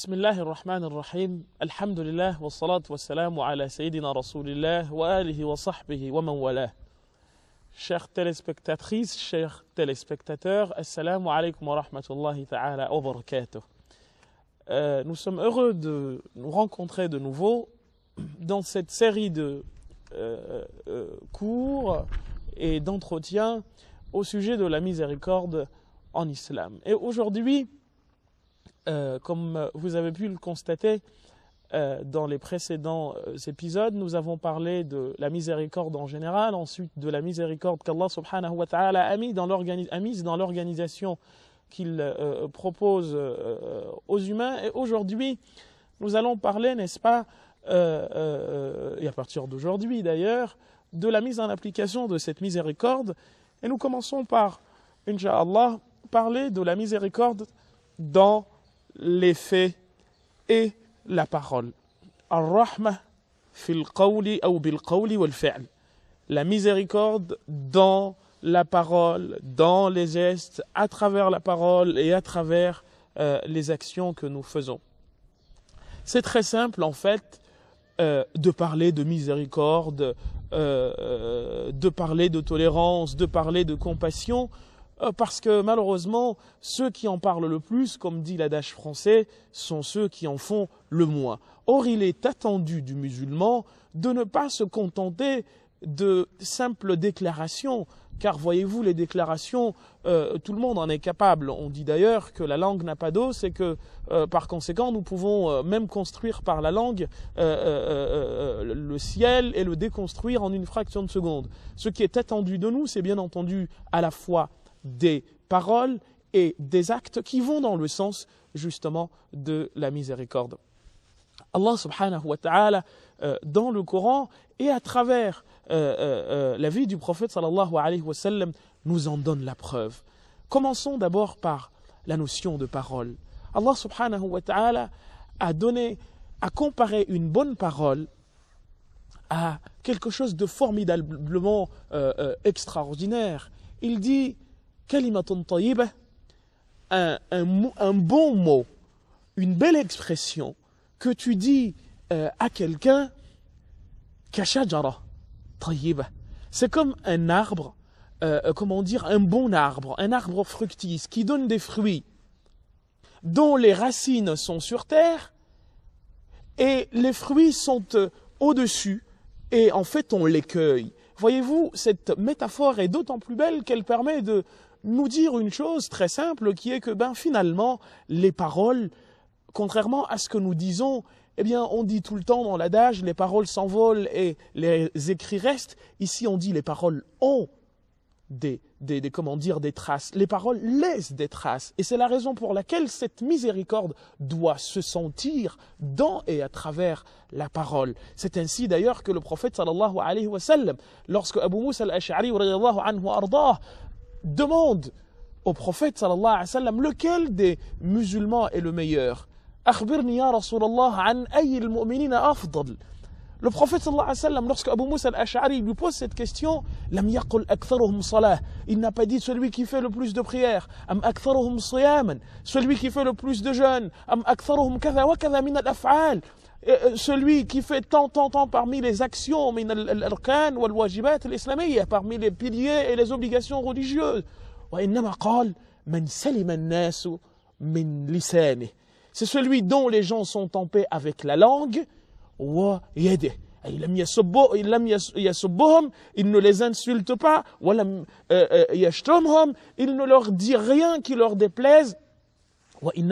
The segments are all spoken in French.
بسم الله الرحمن الرحيم الحمد لله والصلاة والسلام على سيدنا رسول الله وآله وصحبه ومن والاه. Chères téléspectatrices, chers téléspectateurs, Assalamu alaikum wa rahmatullahi ta'ala wa barakatuh. Nous sommes heureux de nous rencontrer de nouveau dans cette série de cours et d'entretiens au sujet de la miséricorde en islam. Et aujourd'hui, comme vous avez pu le constater dans les précédents épisodes, nous avons parlé de la miséricorde en général, ensuite de la miséricorde qu'Allah subhanahu wa ta'ala a mise dans l'organisation qu'il propose aux humains. Et aujourd'hui, nous allons parler, n'est-ce pas, et à partir d'aujourd'hui d'ailleurs, de la mise en application de cette miséricorde. Et nous commençons par, Inch'Allah, parler de la miséricorde dans les faits et la parole. Ar-Rahma fil qawli ou bil qawli wal fi'l. La miséricorde dans la parole, dans les gestes, à travers la parole et à travers les actions que nous faisons. C'est très simple en fait de parler de miséricorde, de parler de tolérance, de parler de compassion, parce que malheureusement, ceux qui en parlent le plus, comme dit l'adage français, sont ceux qui en font le moins. Or, il est attendu du musulman de ne pas se contenter de simples déclarations, car voyez-vous, les déclarations, tout le monde en est capable. On dit d'ailleurs que la langue n'a pas d'os et que par conséquent, nous pouvons même construire par la langue le ciel et le déconstruire en une fraction de seconde. Ce qui est attendu de nous, c'est bien entendu à la fois des paroles et des actes qui vont dans le sens justement de la miséricorde. Allah subhanahu wa ta'ala dans le Coran et à travers la vie du prophète sallallahu alayhi wa sallam nous en donne la preuve. Commençons d'abord par la notion de parole. Allah subhanahu wa ta'ala a comparé une bonne parole à quelque chose de formidablement extraordinaire. Il dit kalimatun tayyibah, un bon mot, une belle expression que tu dis à quelqu'un, kashajara tayyibah. C'est comme un arbre, comment dire, un bon arbre, un arbre fructice qui donne des fruits dont les racines sont sur terre et les fruits sont au-dessus et en fait on les cueille. Voyez-vous, cette métaphore est d'autant plus belle qu'elle permet de nous dire une chose très simple qui est que finalement les paroles, contrairement à ce que nous disons, eh bien on dit tout le temps dans l'adage les paroles s'envolent et les écrits restent. Ici on dit les paroles ont des traces. Les paroles laissent des traces. Et c'est la raison pour laquelle cette miséricorde doit se sentir dans et à travers la parole. C'est ainsi d'ailleurs que le prophète sallallahu alayhi wa sallam, lorsque Abu Musa al-Ash'ari radiyallahu anhu ardah demande au prophète sallallahu alayhi wa sallam lequel des musulmans est le meilleur. Akhbirni ya Rasulallah an ayy al-mu'minina afdal. Le prophète sallallahu alayhi wa sallam, lorsque Abu Musa al-Ash'ari lui pose cette question, lam yaqul aktharuhum salah, il n'a pas dit celui qui fait le plus de prières, am aktharuhum siyaman, celui qui fait le plus de jeûnes, am aktharuhum kadha wa kadha min al-af'al, celui qui fait tant parmi les actions, min al-arkan wal wajibat al-islamiyya, parmi les piliers et les obligations religieuses. Wa innama qal man salima an-nas min lisanihi. C'est celui dont les gens sont en paix avec la langue. Il ne les insulte pas, il ne leur dit rien qui leur déplaise, il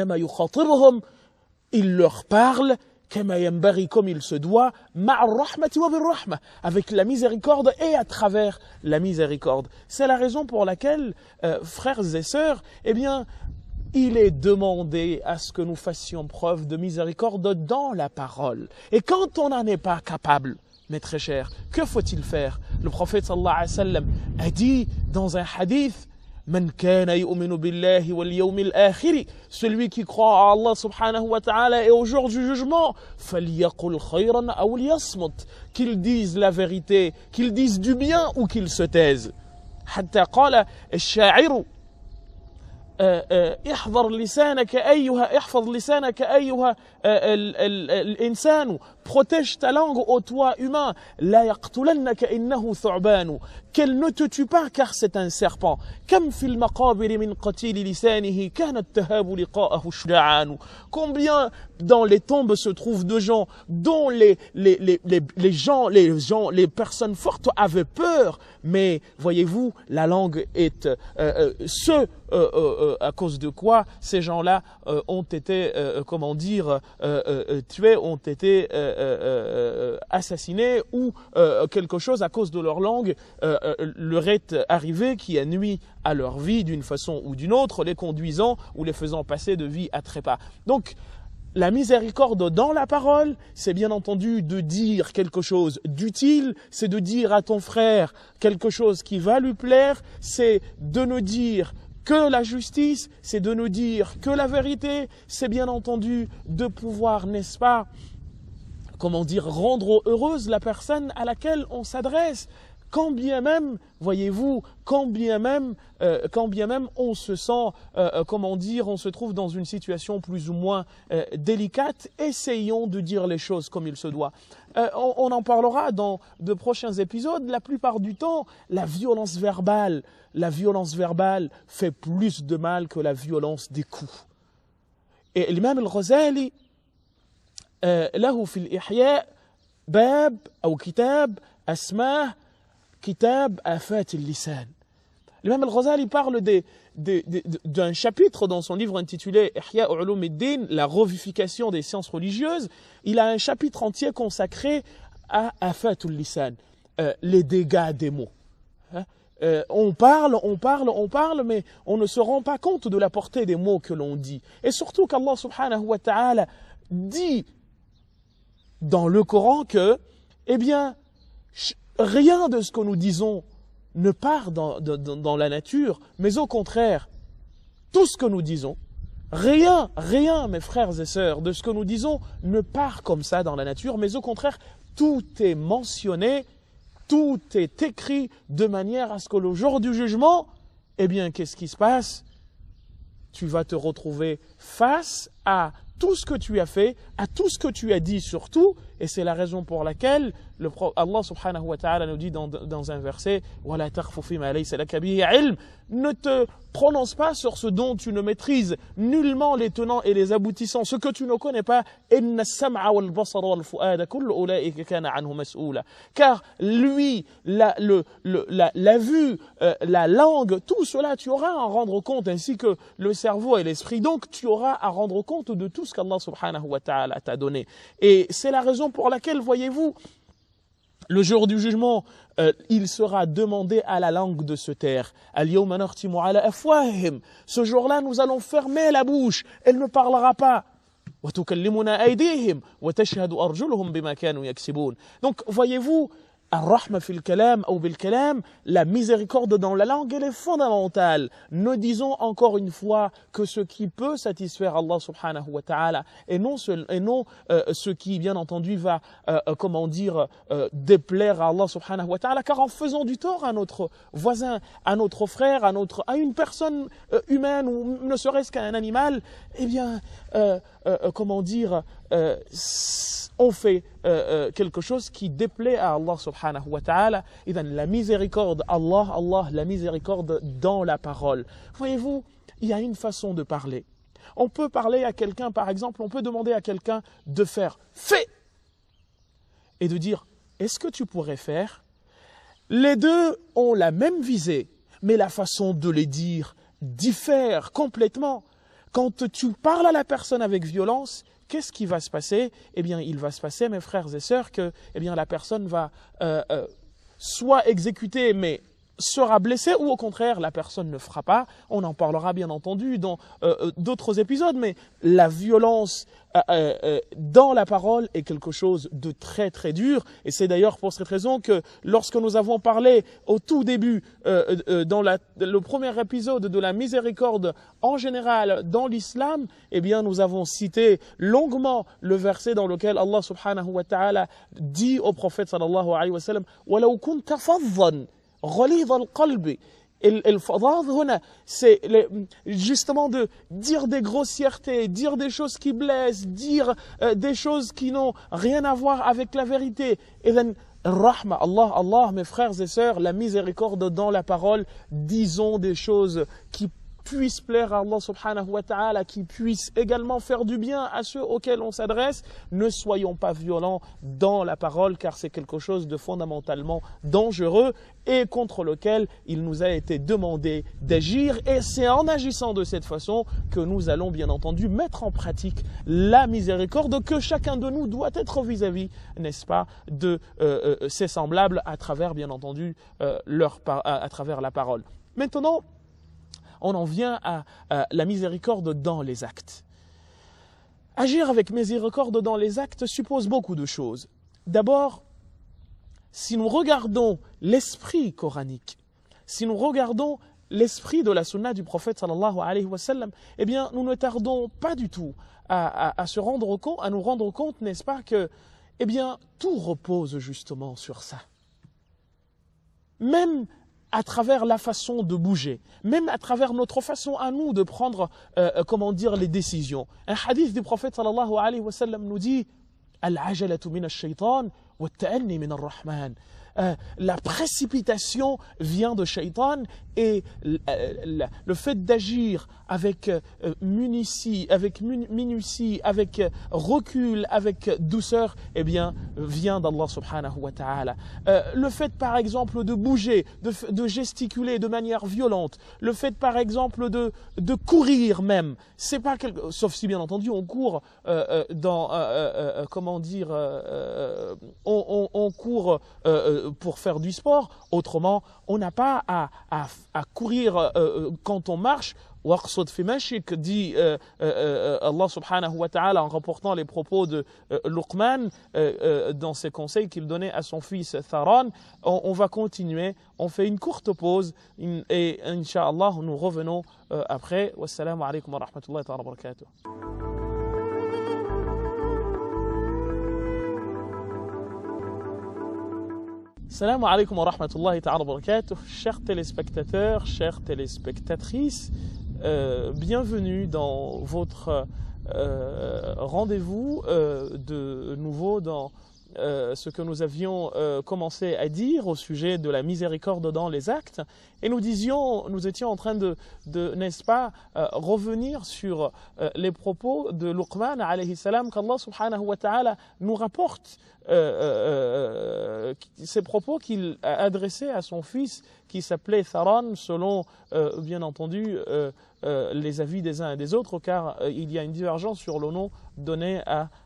leur parle comme il se doit, avec la miséricorde et à travers la miséricorde. C'est la raison pour laquelle, frères et sœurs, eh bien, il est demandé à ce que nous fassions preuve de miséricorde dans la parole. Et quand on n'en est pas capable, mes très chers, que faut-il faire? Le prophète sallallahu alayhi wa sallam a dit dans un hadith, Man kana yu'minu billahi wal yawmil akhir, celui qui croit à Allah subhanahu wa ta'ala et au jour du jugement, falyaqul khayran aw liyasmut, qu'il dise la vérité, qu'il dise du bien ou qu'il se taise. Hatta qala ash-sha'iru احفظ لسانك أيها الإنسان, protège ta langue ô toi humain, لا يقتلنك إنه ثعبان, qu'elle ne te tue pas car c'est un serpent, كم في المقابر من قتيل لسانه كان التهاب لقاءه شجعان. Combien dans les tombes se trouvent de gens dont les personnes fortes avaient peur, mais voyez-vous, la langue est à cause de quoi ces gens-là ont été, tués, ont été assassinés, ou quelque chose à cause de leur langue leur est arrivé qui a nui à leur vie d'une façon ou d'une autre, les conduisant ou les faisant passer de vie à trépas. Donc, la miséricorde dans la parole, c'est bien entendu de dire quelque chose d'utile, c'est de dire à ton frère quelque chose qui va lui plaire, c'est de ne dire que la justice, c'est de ne dire que la vérité, c'est bien entendu de pouvoir, n'est-ce pas, rendre heureuse la personne à laquelle on s'adresse. Quand bien même, voyez-vous, quand bien même on se sent, on se trouve dans une situation plus ou moins délicate, essayons de dire les choses comme il se doit. On en parlera dans de prochains épisodes. La plupart du temps, la violence verbale fait plus de mal que la violence des coups. Et l'imam al-Ghazali, له في الإحياء باب أو كتاب اسماه Kitab Afat al-Lisan. L'imam al-Ghazali parle d'un chapitre dans son livre intitulé Ihya Ulum ad-Din, la revivification des sciences religieuses. Il a un chapitre entier consacré à Afat al-Lisan, les dégâts des mots. On parle, mais on ne se rend pas compte de la portée des mots que l'on dit. Et surtout qu'Allah subhanahu wa ta'ala dit dans le Coran que, rien de ce que nous disons ne part dans la nature, mais au contraire, tout ce que nous disons, rien, mes frères et sœurs, de ce que nous disons ne part comme ça dans la nature, mais au contraire, tout est mentionné, tout est écrit de manière à ce que le jour du jugement, qu'est-ce qui se passe? Tu vas te retrouver face à tout ce que tu as fait, à tout ce que tu as dit surtout, et c'est la raison pour laquelle Allah subhanahu wa ta'ala nous dit dans un verset وَلَا تَخْفُ فِي مَا لَيْسَ لَكَ بِهِ عِلْمٍ, ne te prononce pas sur ce dont tu ne maîtrises nullement les tenants et les aboutissants, ce que tu ne connais pas. إِنَّ السَّمْعَ وَالْبَصَرَ وَالْفُؤَادَ كُلُّ أُولَئِكَ كَانَ عَنْهُ مَسْئُولًا. Car lui, la vue, la langue, tout cela tu auras à rendre compte, ainsi que le cerveau et l'esprit. Donc tu auras à rendre compte de tout ce qu'Allah subhanahu wa ta'ala t'a donné. Et c'est la raison pour laquelle, voyez-vous, le jour du jugement, il sera demandé à la langue de se taire. Al-yawma nakhtimu ala afwahihim. Ce jour-là, nous allons fermer la bouche. Elle ne parlera pas. Wa tukallimuna aydihim wa tashhadu arjuluhum bima kanu yaksibun. Donc, voyez-vous, Ar-Rahma fil kalam ou bil kalam, la miséricorde dans la langue, elle est fondamentale. Ne disons encore une fois que ce qui peut satisfaire Allah subhanahu wa ta'ala et non ce qui, bien entendu, va, déplaire à Allah subhanahu wa ta'ala, car en faisant du tort à notre voisin, à notre frère, à une personne humaine ou ne serait-ce qu'à un animal, on fait quelque chose qui déplaît à Allah subhanahu wa ta'ala. Et dans la miséricorde, la miséricorde dans la parole. Voyez-vous, il y a une façon de parler. On peut parler à quelqu'un, par exemple, on peut demander à quelqu'un de faire « fais » et de dire « est-ce que tu pourrais faire ?» Les deux ont la même visée, mais la façon de les dire diffère complètement. Quand tu parles à la personne avec violence, qu'est-ce qui va se passer? Il va se passer, mes frères et sœurs, que la personne va soit exécuter, mais sera blessée, ou au contraire, la personne ne fera pas. On en parlera bien entendu dans d'autres épisodes, mais la violence dans la parole est quelque chose de très très dur. Et c'est d'ailleurs pour cette raison que lorsque nous avons parlé au tout début, dans le premier épisode de la miséricorde en général dans l'islam, nous avons cité longuement le verset dans lequel Allah subhanahu wa ta'ala dit au prophète sallallahu alayhi wa sallam « وَلَوْ كُنْتَ فَظًّا غَلِيظَ الْقَلْبِ c'est justement de dire des grossièretés, dire des choses qui blessent, dire des choses qui n'ont rien à voir avec la vérité. Et then, rahma, Allah, mes frères et sœurs, la miséricorde dans la parole, disons des choses qui puissent plaire à Allah subhanahu wa ta'ala, qui puissent également faire du bien à ceux auxquels on s'adresse. Ne soyons pas violents dans la parole, car c'est quelque chose de fondamentalement dangereux et contre lequel il nous a été demandé d'agir. Et c'est en agissant de cette façon que nous allons bien entendu mettre en pratique la miséricorde que chacun de nous doit être vis-à-vis, n'est-ce pas, de ses semblables à travers bien entendu à travers la parole. Maintenant, on en vient à la miséricorde dans les actes. Agir avec miséricorde dans les actes suppose beaucoup de choses. D'abord, si nous regardons l'esprit coranique, si nous regardons l'esprit de la sunna du prophète sallallahu alayhi wa sallam, eh bien, nous ne tardons pas du tout à nous rendre compte, n'est-ce pas, que, eh bien, tout repose justement sur ça. Même à travers la façon de bouger, même à travers notre façon à nous de prendre, les décisions. Un hadith du prophète sallallahu alayhi wa sallam nous dit « Al-ajalatu min ash-shaytan wa at-ta'anni min ar-rahman » la précipitation vient de Shaitan et le fait d'agir avec minutie, avec recul, avec douceur, eh bien, vient d'Allah subhanahu wa ta'ala. Le fait, par exemple, de bouger, de gesticuler de manière violente, le fait, par exemple, de courir même, c'est pas sauf si, bien entendu, on court on court pour faire du sport. Autrement, on n'a pas à courir quand on marche. Waqsud fi mashik, dit Allah subhanahu wa ta'ala en rapportant les propos de Luqman dans ses conseils qu'il donnait à son fils Tharan. On va continuer, on fait une courte pause et Inch'Allah nous revenons après. Wassalamu alaikum wa rahmatullahi wa barakatuh. Salam alaikum wa rahmatullahi wa barakatuh. Chers téléspectateurs, chères téléspectatrices, bienvenue dans votre rendez-vous de nouveau dans ce que nous avions commencé à dire au sujet de la miséricorde dans les actes. Et nous étions en train de n'est-ce pas, revenir sur les propos de Luqman alayhi salam, qu'Allah subhanahu wa ta'ala nous rapporte ces propos qu'il a adressés à son fils qui s'appelait Tharan, selon bien entendu les avis des uns et des autres, car il y a une divergence sur le nom donné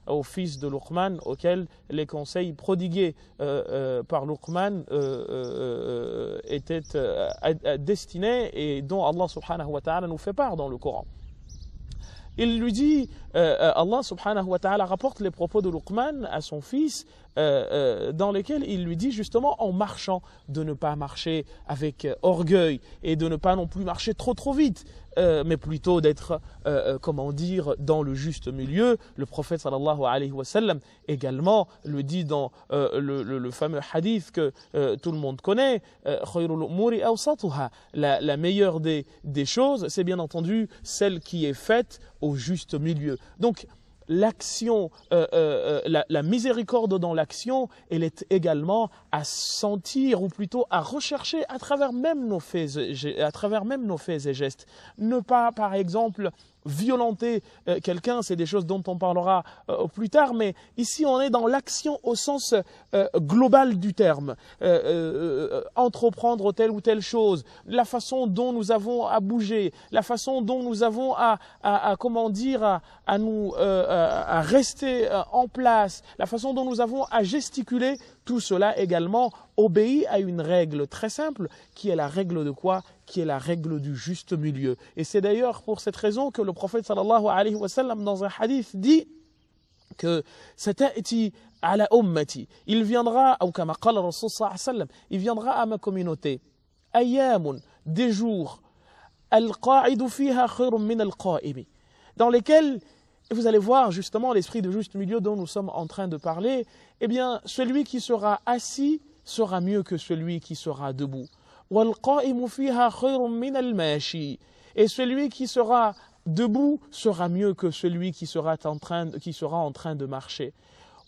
au fils de Luqman, auquel les conseils prodigués par Luqman étaient destinés et dont Allah subhanahu wa ta'ala nous fait part dans le Coran. Il lui dit, Allah subhanahu wa ta'ala rapporte les propos de Luqman à son fils, dans lesquels il lui dit justement en marchant de ne pas marcher avec orgueil et de ne pas non plus marcher trop vite, mais plutôt d'être, dans le juste milieu. Le prophète sallallahu alayhi wa sallam également le dit dans le fameux hadith que tout le monde connaît, khayrul umuri awsatuha, la meilleure des choses, c'est bien entendu celle qui est faite au juste milieu. Donc l'action, la miséricorde dans l'action, elle est également à sentir, ou plutôt à rechercher à travers même nos faits et gestes. Ne pas, par exemple, violenter quelqu'un, c'est des choses dont on parlera plus tard, mais ici on est dans l'action au sens global du terme. Entreprendre telle ou telle chose, la façon dont nous avons à bouger, la façon dont nous avons à rester en place, la façon dont nous avons à gesticuler, tout cela également obéit à une règle très simple, qui est la règle de quoi? Qui est la règle du juste milieu. Et c'est d'ailleurs pour cette raison que le prophète sallallahu alayhi wa sallam dans un hadith dit que sata'ti ala ummati, il viendra, ou kama qala Rasul sallallahu alayhi wa sallam, il viendra à ma communauté, ayyamun, des jours, al-qa'idu fiha khayrun min al-qa'imi, dans lesquels vous allez voir justement l'esprit de juste milieu dont nous sommes en train de parler. Eh bien, celui qui sera assis sera mieux que celui qui sera debout. وَالْقَائِمُ فِيهَا خَيْرٌ مِّنَ الْمَاشِي. Et celui qui sera debout sera mieux que celui qui sera en train de marcher.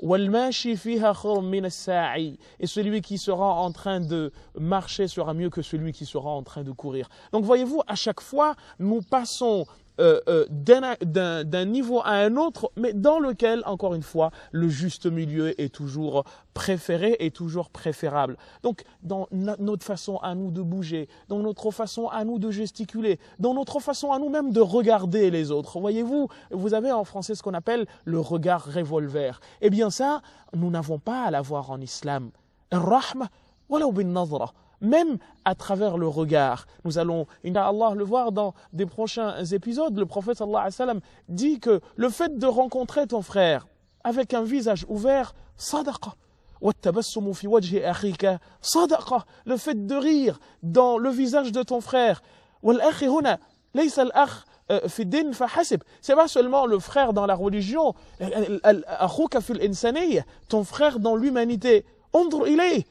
وَالْمَاشِي فِيهَا خَيْرٌ مِّنَ السَّاعِي. Et celui qui sera en train de marcher sera mieux que celui qui sera en train de courir. Donc voyez-vous, à chaque fois, nous passons d'un niveau à un autre, mais dans lequel, encore une fois, le juste milieu est toujours préféré et toujours préférable. Donc, dans notre façon à nous de bouger, dans notre façon à nous de gesticuler, dans notre façon à nous-mêmes de regarder les autres. Voyez-vous, vous avez en français ce qu'on appelle le regard revolver. Eh bien ça, nous n'avons pas à l'avoir en islam. Ar-rahma, walaw bin nazra. Même à travers le regard. Nous allons, inch'Allah, le voir dans des prochains épisodes. Le prophète sallallahu alayhi wa sallam dit que le fait de rencontrer ton frère avec un visage ouvert, sadaqa. وَالتَّبَسُّمُ فِي وَجْهِ أَخِيكَ صَدَقَةٌ. Le fait de rire dans le visage de ton frère. وَالْأَخِ هُنَا لَيْسَ الْأَخ في الدين فحسب. C'est pas seulement le frère dans la religion. أَخُوكَ في الإنسانية. Ton frère dans l'humanité. انظر إليه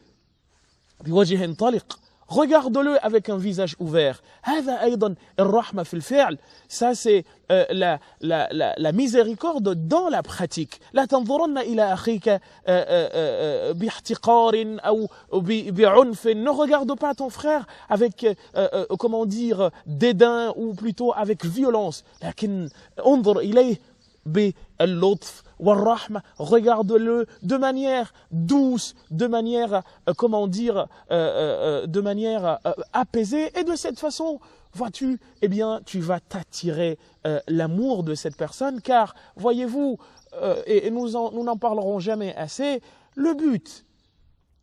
بوجه طلق. Regarde-le avec un visage ouvert. هذا أيضا الرحمة في الفعل. Ça c'est la miséricorde dans la pratique. لا تنظرن إلى أخيك باحتقار أو بعنف. Ne regarde pas ton frère avec comment dire dédain ou plutôt avec violence. لكن انظر إليه باللطف والرحمة. Regarde-le de manière douce, de manière comment dire de manière apaisée, et de cette façon, vois-tu, eh bien tu vas t'attirer l'amour de cette personne, car voyez-vous, et nous n'en parlerons jamais assez, le but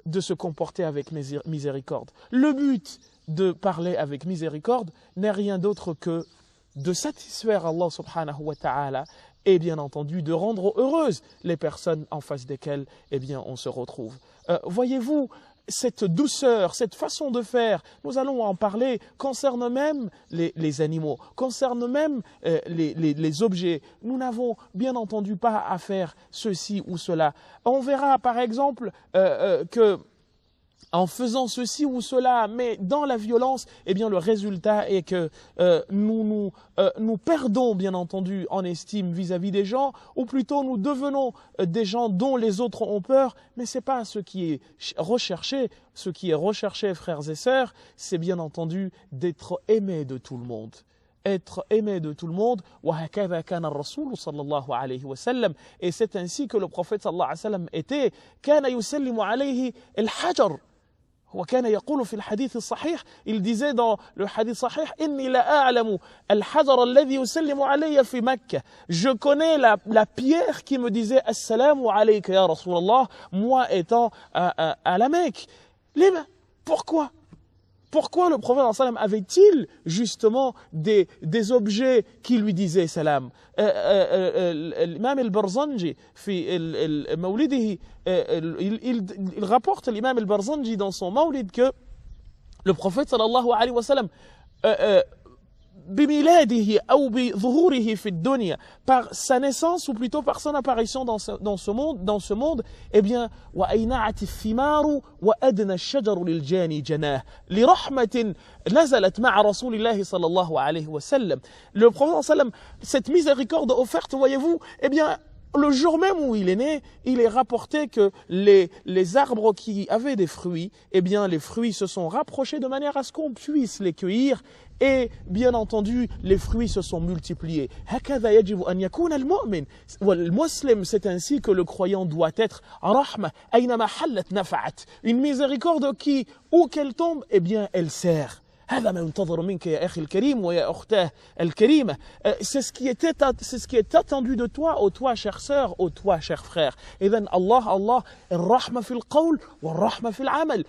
de se comporter avec miséricorde, le but de parler avec miséricorde n'est rien d'autre que de satisfaire Allah subhanahu wa ta'ala, et bien entendu de rendre heureuses les personnes en face desquelles eh bien, on se retrouve. Voyez-vous, cette douceur, cette façon de faire, nous allons en parler, concerne même les animaux, concerne même les objets. Nous n'avons bien entendu pas à faire ceci ou cela. On verra par exemple que en faisant ceci ou cela, mais dans la violence, eh bien le résultat est que nous perdons bien entendu en estime vis-à-vis des gens, ou plutôt nous devenons des gens dont les autres ont peur, mais ce n'est pas ce qui est recherché. Ce qui est recherché, frères et sœurs, c'est bien entendu d'être aimé de tout le monde. Être aimé de tout le monde. Et c'est ainsi que le prophète sallallahu alayhi wa sallam était. كان يسلم عليه الحجر. وكان يقول في الحديث الصحيح, il disait dans le hadith sahih, إني لا أعلم الحجر الذي يسلم علي في مكة. Je connais la pierre qui me disait Assalamu alayka ya Rasulallah, moi étant à la Mecque. Pourquoi? Pourquoi le prophète sallam avait-il justement des objets qui lui disaient salam? L'imam al-Barzanji, il rapporte l'imam al-Barzanji dans son mawlid que le prophète sallallahu alayhi wa sallam بميلاده أو بظهوره في الدنيا, par sa naissance ou plutôt par son apparition dans ce monde, eh bien وأينعت الثمار وأدنى الشجر للجاني جناه لرحمة نزلت مع رسول الله صلى الله عليه وسلم. Le prophète sallam, cette miséricorde offerte, voyez-vous, eh bien le jour même où il est né, il est rapporté que les arbres qui avaient des fruits, eh bien les fruits se sont rapprochés de manière à ce qu'on puisse les cueillir, et bien entendu les fruits se sont multipliés. هكذا يجب أن يكون المؤمن والمسلم. C'est ainsi que le croyant doit être. رحمة أينما حلت نفعت. Une miséricorde qui, où qu'elle tombe, eh bien elle sert. هذا ما ينتظر منك يا أخي الكريم ويا أختاه الكريمة. C'est ce qui est attendu de toi, ô toi chère sœur, ô toi cher frère. إذن الله الرحمة في القول والرحمة في العمل.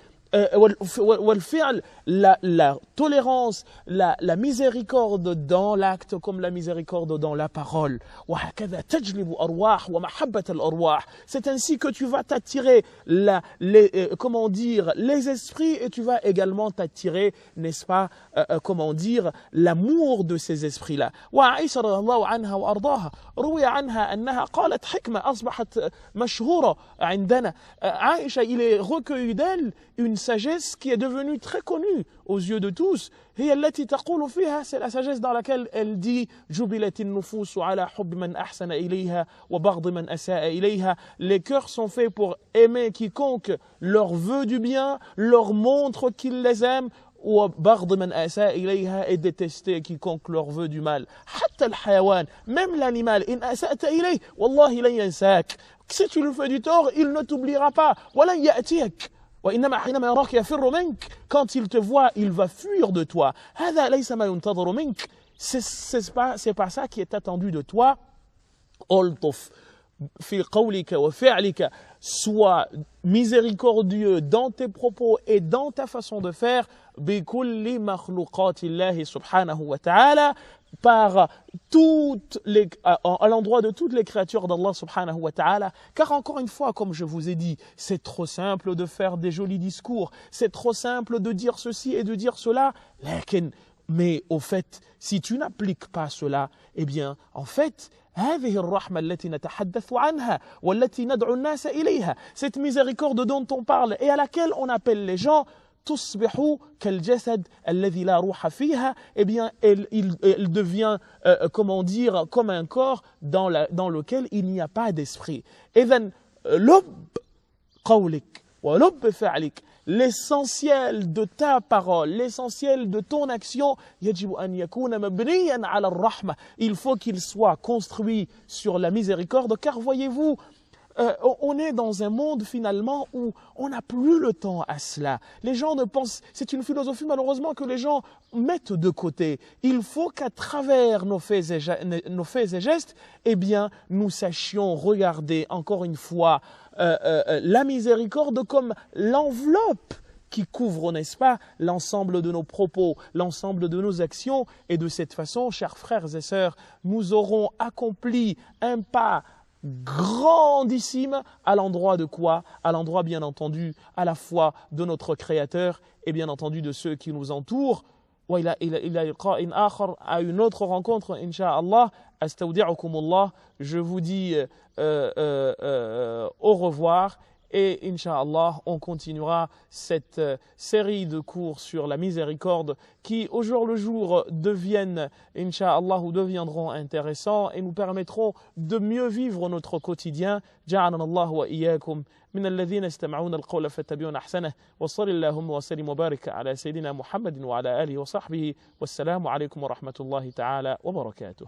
والفعل, la tolérance, la miséricorde dans l'acte comme la miséricorde dans la parole. وهكذا تجلب أرواح ومحبة الأرواح. C'est ainsi que tu vas t'attirer comment dire, les esprits, et tu vas également t'attirer, n'est-ce pas, comment dire, l'amour de ces esprits-là. وعائشة رضي الله عنها وأرضاها روي عنها أنها قالت حكمة أصبحت مشهورة عندنا. Aïcha, il est recueilli d'elle une sagesse qui est devenue très connue aux yeux de tous. هي التي تقول فيها, c'est la sagesse dans laquelle elle dit جُبِلَتِ النُّفُوسُ عَلَى حُبِّ مَنْ أَحْسَنَ إِلَيْهَا وَبَغْضِ مَنْ أَسَاءَ إِلَيْهَا. Les cœurs sont faits pour aimer quiconque leur veut du bien, leur montre qu'ils les aiment, وبغض من أساء إليها, et détester quiconque leur veut du mal. حتى الحيوان, même l'animal, إن أسأت إليه والله لن ينساك. Si tu lui fais du tort, il ne t'oubliera pas. ولن يأتيك. وإنما حينما يراك يفر منك, quand il te voit, il va fuir de toi. هذا ليس ما ينتظر منك. C'est pas ça qui est attendu de toi. ألطف في قولك وفعلك, sois miséricordieux dans tes propos et dans ta façon de faire, بكل مخلوقات الله سبحانه وتعالى, par toutes les, à l'endroit de toutes les créatures d'Allah subhanahu wa ta'ala. Car encore une fois, comme je vous ai dit, c'est trop simple de faire des jolis discours, c'est trop simple de dire ceci et de dire cela, mais au fait, si tu n'appliques pas cela, eh bien, en fait, هذه الرحمة التي نتحدث عنها والتي ندعو الناس إليها, cette miséricorde dont on parle et à laquelle on appelle les gens, تصبح كالجسد الذي لا روح فيها, eh bien, elle devient, comment dire, comme un corps dans lequel il n'y a pas d'esprit. إذن لب قولك ولب فعلك, l'essentiel de ta parole, l'essentiel de ton action, يجب أن يكون مبنيا على الرحمة. Il faut qu'il soit construit sur la miséricorde, car voyez-vous, on est dans un monde finalement où on n'a plus le temps à cela. Les gens ne pensent, c'est une philosophie malheureusement que les gens mettent de côté. Il faut qu'à travers nos faits et gestes, eh bien, nous sachions regarder encore une fois la miséricorde comme l'enveloppe qui couvre, n'est-ce pas, l'ensemble de nos propos, l'ensemble de nos actions. Et de cette façon, chers frères et sœurs, nous aurons accompli un pas grandissime à l'endroit de quoi? À l'endroit bien entendu à la fois de notre Créateur et bien entendu de ceux qui nous entourent. À une autre rencontre, Inch'Allah, astawdi'ukumullah, je vous dis au revoir. Et Inch'Allah, on continuera cette série de cours sur la miséricorde qui, au jour le jour, deviennent, Inch'Allah, ou deviendront intéressants et nous permettront de mieux vivre notre quotidien. جعلنا الله وإياكم من الذين يستمعون القول فيتبعون أحسنه وصل اللهم وسلم وبارك على سيدنا محمد وعلى آله وصحبه والسلام عليكم ورحمة الله تعالى وبركاته.